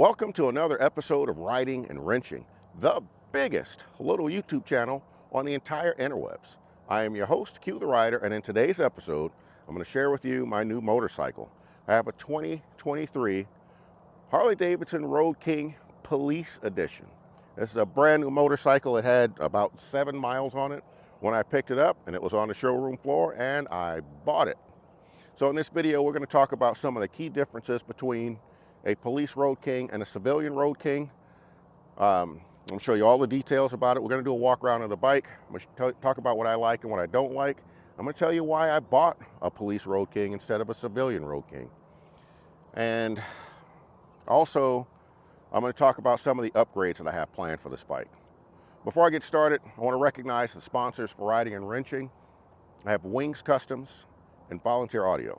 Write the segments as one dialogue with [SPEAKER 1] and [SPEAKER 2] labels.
[SPEAKER 1] Welcome to another episode of Riding and Wrenching, the biggest little YouTube channel on the entire interwebs. I am your host, Q the Rider, and in today's episode, I'm going to share with you my new motorcycle. I have a 2023 Harley Davidson Road King Police Edition. This is a brand new motorcycle. It had about 7 miles on it when I picked it up, and it was on the showroom floor, and I bought it. So in this video, we're going to talk about some of the key differences between a police Road King and a civilian Road King. I'm going to show you all the details about it. We're going to do a walk around of the bike. I'm going to talk about what I like and what I don't like. I'm going to tell you why I bought a police Road King instead of a civilian Road King. And also, I'm going to talk about some of the upgrades that I have planned for this bike. Before I get started, I want to recognize the sponsors for Riding and Wrenching. I have Wings Customs and Volunteer Audio.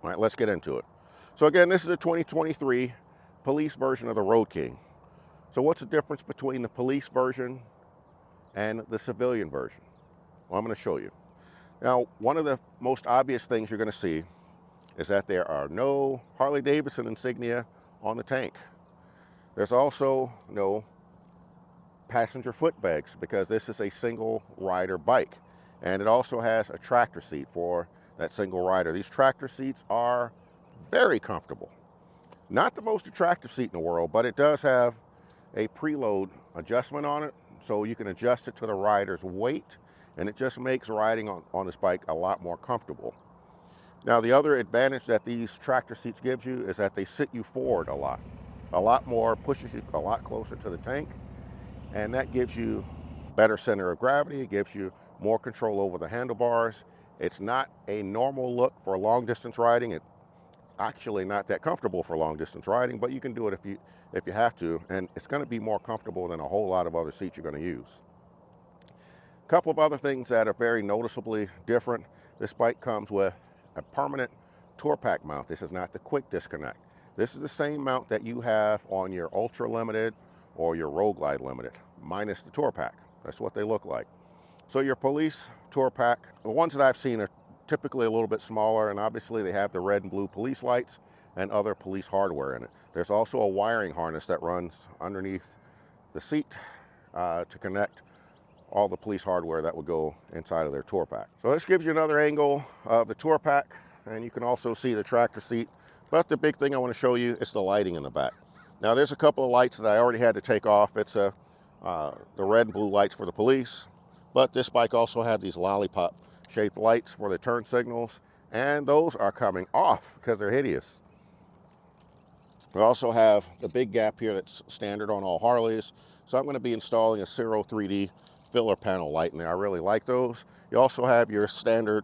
[SPEAKER 1] All right, let's get into it. So again, this is a 2023 police version of the Road King. So what's the difference between the police version and the civilian version? Well, I'm going to show you. Now, one of the most obvious things you're going to see is that there are no Harley Davidson insignia on the tank. There's also no passenger footpegs because this is a single rider bike. And it also has a tractor seat for that single rider. These tractor seats are very comfortable. Not the most attractive seat in the world, but it does have a preload adjustment on it, so you can adjust it to the rider's weight, and it just makes riding on this bike a lot more comfortable. Now, the other advantage that these tractor seats gives you is that they sit you forward a lot more, pushes you a lot closer to the tank, and that gives you better center of gravity. It gives you more control over the handlebars. It's not a normal look for long distance riding. It's actually not that comfortable for long distance riding, but you can do it if you have to, and it's going to be more comfortable than a whole lot of other seats you're going to use. A couple of other things that are very noticeably different. This bike comes with a permanent Tourpack mount. This is not the quick disconnect. This is the same mount that you have on your Ultra Limited or your Road Glide Limited, minus the Tourpack. That's what they look like. So your police Tourpack, the ones that I've seen are typically a little bit smaller, and obviously they have the red and blue police lights and other police hardware in it. There's also a wiring harness that runs underneath the seat to connect all the police hardware that would go inside of their Tourpack. So this gives you another angle of the Tourpack, and you can also see the tractor seat. But the big thing I want to show you is the lighting in the back. Now there's a couple of lights that I already had to take off. It's the red and blue lights for the police, but this bike also had these lollipop shaped lights for the turn signals, and those are coming off because they're hideous. We also have the big gap here that's standard on all Harleys, so I'm going to be installing a Zero 3D filler panel light in there. I really like those. You also have your standard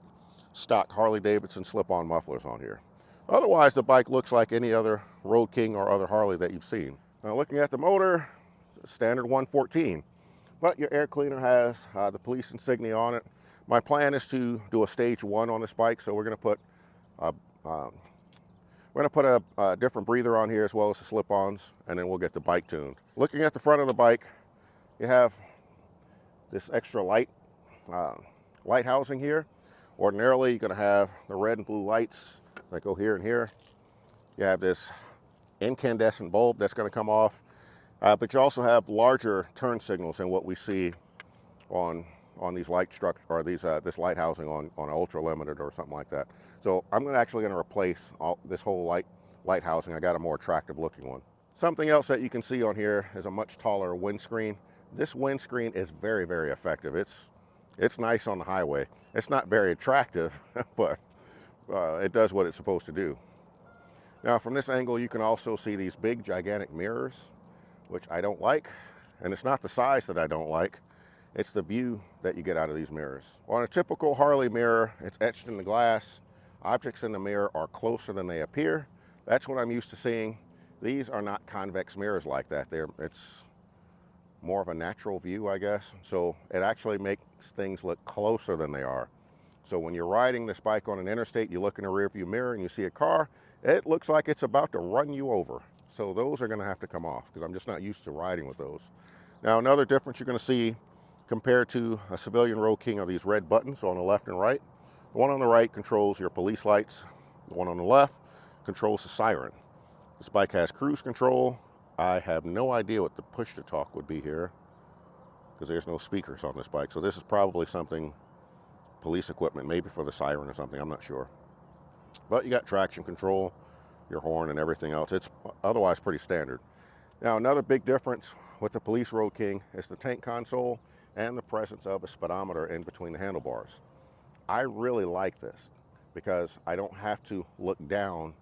[SPEAKER 1] stock Harley Davidson slip-on mufflers on here. Otherwise, the bike looks like any other Road King or other Harley that you've seen. Now, looking at the motor, standard 114, but your air cleaner has the police insignia on it. My plan is to do a stage 1 on this bike, so we're going to put a different breather on here as well as the slip-ons, and then we'll get the bike tuned. Looking at the front of the bike, you have this extra light housing here. Ordinarily, you're going to have the red and blue lights that go here and here. You have this incandescent bulb that's going to come off, but you also have larger turn signals than what we see on these light structures, or this light housing on an Ultra Limited or something like that. So I'm actually going to replace this whole light housing. I got a more attractive looking one. Something else that you can see on here is a much taller windscreen. This windscreen is very, very effective. It's nice on the highway. It's not very attractive, but it does what it's supposed to do. Now from this angle, you can also see these big, gigantic mirrors, which I don't like. And it's not the size that I don't like. It's the view that you get out of these mirrors. On a typical Harley mirror, it's etched in the glass. Objects in the mirror are closer than they appear. That's what I'm used to seeing. These are not convex mirrors like that. It's more of a natural view, I guess. So it actually makes things look closer than they are. So when you're riding this bike on an interstate, you look in the rearview mirror and you see a car, it looks like it's about to run you over. So those are going to have to come off because I'm just not used to riding with those. Now another difference you're going to see compared to a civilian Road King are these red buttons on the left and right. The one on the right controls your police lights. The one on the left controls the siren. This bike has cruise control. I have no idea what the push to talk would be here because there's no speakers on this bike. So this is probably something, police equipment, maybe for the siren or something, I'm not sure. But you got traction control, your horn and everything else. It's otherwise pretty standard. Now another big difference with the Police Road King is the tank console and the presence of a speedometer in between the handlebars. I really like this because I don't have to look down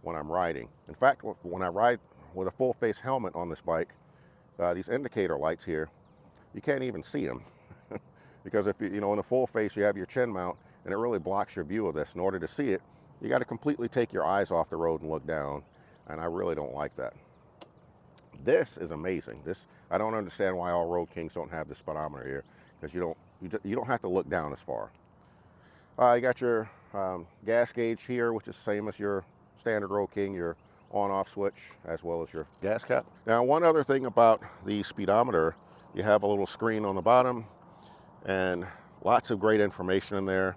[SPEAKER 1] when I'm riding. In fact, when I ride with a full face helmet on this bike, these indicator lights here, you can't even see them because if you know, in a full face, you have your chin mount and it really blocks your view of this. In order to see it, you got to completely take your eyes off the road and look down, and I really don't like that. This is amazing. This, I don't understand why all Road Kings don't have the speedometer here, because you don't have to look down as far. You got your gas gauge here, which is the same as your standard Road King, your on-off switch, as well as your gas cap. Now, one other thing about the speedometer, you have a little screen on the bottom and lots of great information in there.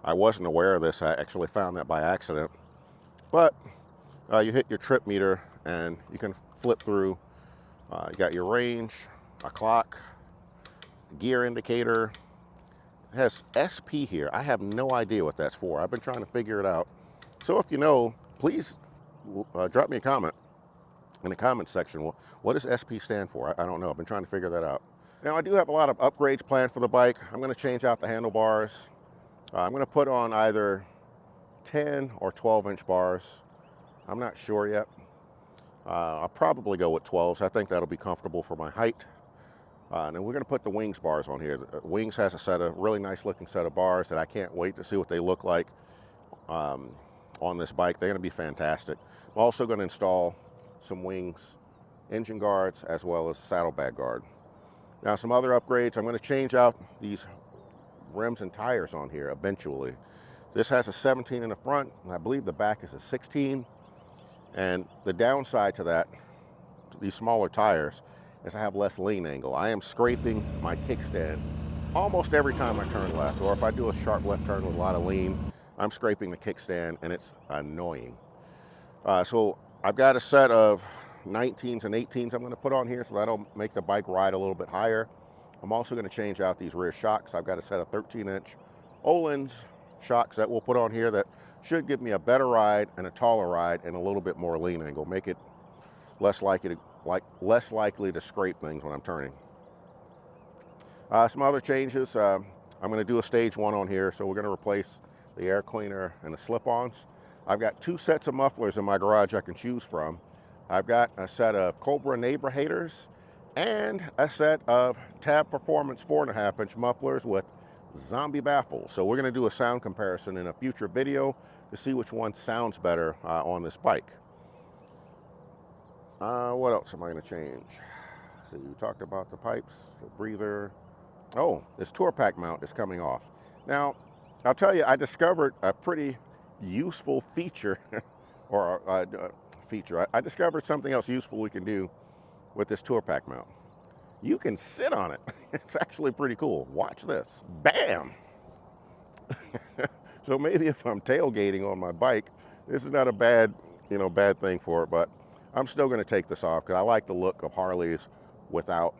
[SPEAKER 1] I wasn't aware of this. I actually found that by accident. But you hit your trip meter and you can flip through. You got your range, a clock, gear indicator. It has SP here. I have no idea what that's for. I've been trying to figure it out. So if you know, please drop me a comment in the comment section. What does SP stand for? I don't know. I've been trying to figure that out. Now I do have a lot of upgrades planned for the bike. I'm going to change out the handlebars. I'm going to put on either 10 or 12-inch bars. I'm not sure yet. I'll probably go with 12s. I think that'll be comfortable for my height. And then we're going to put the Wings bars on here. The Wings has a set of really nice looking set of bars that I can't wait to see what they look like on this bike. They're going to be fantastic. I'm also going to install some Wings engine guards as well as saddlebag guard. Now some other upgrades. I'm going to change out these rims and tires on here eventually. This has a 17 in the front, and I believe the back is a 16. And the downside to that, to these smaller tires, is I have less lean angle. I am scraping my kickstand almost every time I turn left, or if I do a sharp left turn with a lot of lean, I'm scraping the kickstand and it's annoying. So I've got a set of 19s and 18s I'm going to put on here, so that'll make the bike ride a little bit higher. I'm also going to change out these rear shocks. I've got a set of 13-inch Öhlins shocks that we'll put on here that should give me a better ride and a taller ride and a little bit more lean angle, make it less likely to scrape things when I'm turning. Some other changes, I'm going to do a stage 1 on here, so we're going to replace the air cleaner and the slip-ons. I've got 2 sets of mufflers in my garage I can choose from. I've got a set of Cobra neighbor haters and a set of Tab Performance 4.5-inch mufflers with zombie baffles. So we're going to do a sound comparison in a future video to see which one sounds better on this bike. What else am I going to change? So you talked about the pipes, the breather. Oh, this Tourpack mount is coming off. Now, I'll tell you, I discovered a pretty useful feature, or I discovered something else useful we can do with this Tourpack mount. You can sit on it. It's actually pretty cool. Watch this. Bam! So maybe if I'm tailgating on my bike, this is not a bad thing for it, but I'm still going to take this off because I like the look of Harleys without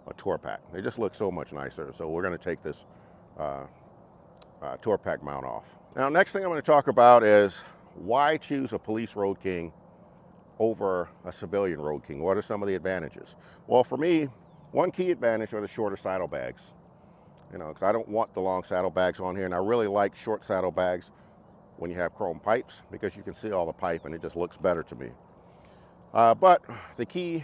[SPEAKER 1] a Tourpack. They just look so much nicer. So we're going to take this Tourpack mount off. Now, next thing I'm going to talk about is why choose a police Road King over a civilian Road King. What are some of the advantages? Well, for me, one key advantage are the shorter saddlebags. Because I don't want the long saddlebags on here, and I really like short saddlebags when you have chrome pipes because you can see all the pipe and it just looks better to me. But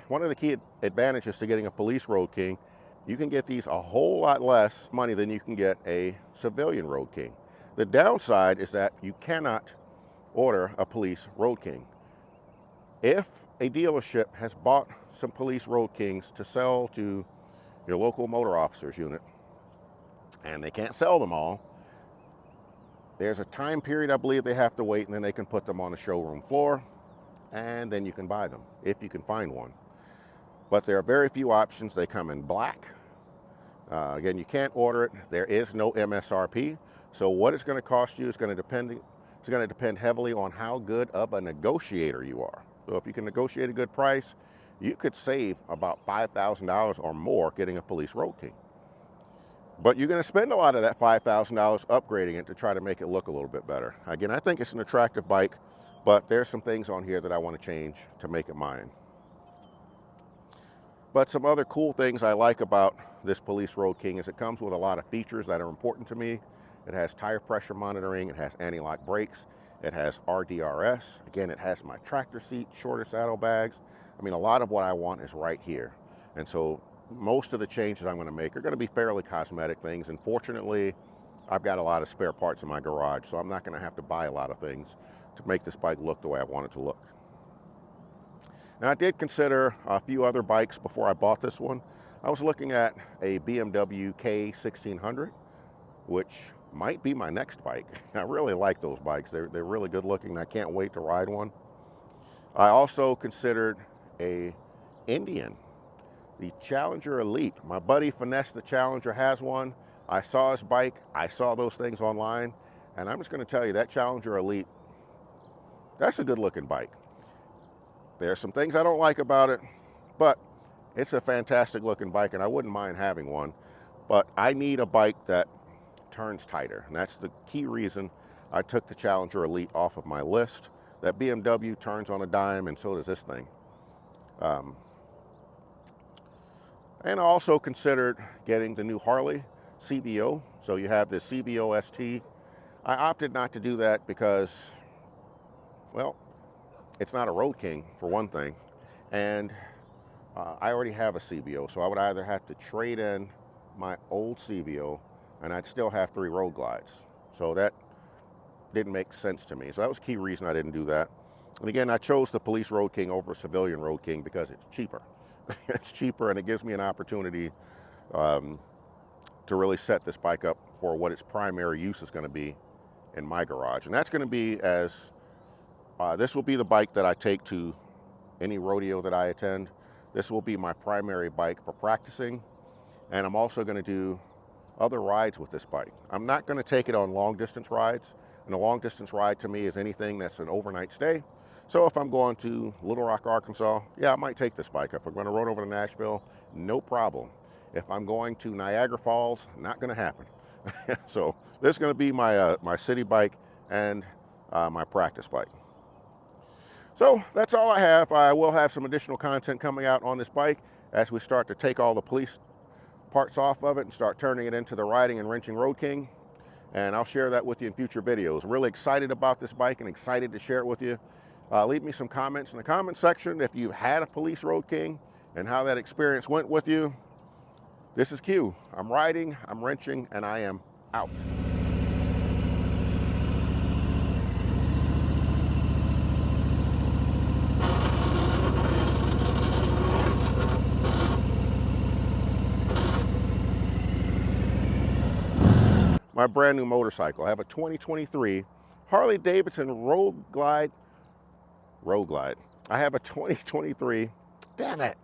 [SPEAKER 1] one of the key advantages to getting a police Road King, you can get these a whole lot less money than you can get a civilian Road King. The downside is that you cannot order a police Road King. If a dealership has bought some police Road Kings to sell to your local motor officers unit, and they can't sell them all, there's a time period I believe they have to wait, and then they can put them on the showroom floor, and then you can buy them, if you can find one. But there are very few options. They come in black. Again, you can't order it. There is no MSRP. So what it's going to cost you is going to depend heavily on how good of a negotiator you are. So if you can negotiate a good price, you could save about $5,000 or more getting a police Road King. But you're going to spend a lot of that $5,000 upgrading it to try to make it look a little bit better. Again, I think it's an attractive bike, but there's some things on here that I want to change to make it mine. But some other cool things I like about this police Road King is it comes with a lot of features that are important to me. It has tire pressure monitoring, it has anti-lock brakes, it has RDRS. Again, it has my tractor seat, shorter saddlebags. I mean, a lot of what I want is right here. And so most of the changes I'm going to make are going to be fairly cosmetic things. And fortunately, I've got a lot of spare parts in my garage, so I'm not going to have to buy a lot of things to make this bike look the way I want it to look. Now, I did consider a few other bikes before I bought this one. I was looking at a BMW K1600, which might be my next bike. I really like those bikes. They're really good looking, and I can't wait to ride one. I also considered a Indian, the Challenger Elite. My buddy Finesse the Challenger has one. I saw his bike, I saw those things online, and I'm just going to tell you that Challenger Elite, that's a good looking bike. There's some things I don't like about it, but it's a fantastic looking bike and I wouldn't mind having one. But I need a bike that turns tighter, and that's the key reason I took the Challenger Elite off of my list. That BMW turns on a dime, and so does this thing. And I also considered getting the new Harley CVO. So you have the CVO ST. I opted not to do that because, well, it's not a Road King for one thing. And I already have a CVO, so I would either have to trade in my old CVO and I'd still have 3 Road Glides. So that didn't make sense to me. So that was a key reason I didn't do that. And again, I chose the police Road King over a civilian Road King because it's cheaper. It's cheaper, and it gives me an opportunity to really set this bike up for what its primary use is going to be in my garage. And that's going to be as, this will be the bike that I take to any rodeo that I attend. This will be my primary bike for practicing. And I'm also going to do other rides with this bike. I'm not going to take it on long distance rides. And a long distance ride to me is anything that's an overnight stay. So if I'm going to Little Rock, Arkansas, yeah, I might take this bike. If I'm going to road over to Nashville, no problem. If I'm going to Niagara Falls, not going to happen. So this is going to be my, my city bike and my practice bike. So that's all I have. I will have some additional content coming out on this bike as we start to take all the police parts off of it and start turning it into the riding and wrenching Road King. And I'll share that with you in future videos. Really excited about this bike and excited to share it with you. Leave me some comments in the comment section if you've had a police Road King and how that experience went with you. This is Q. I'm riding, I'm wrenching, and I am out. My brand new motorcycle. I have a 2023 Harley Davidson Road Glide. I have a 2023, damn it.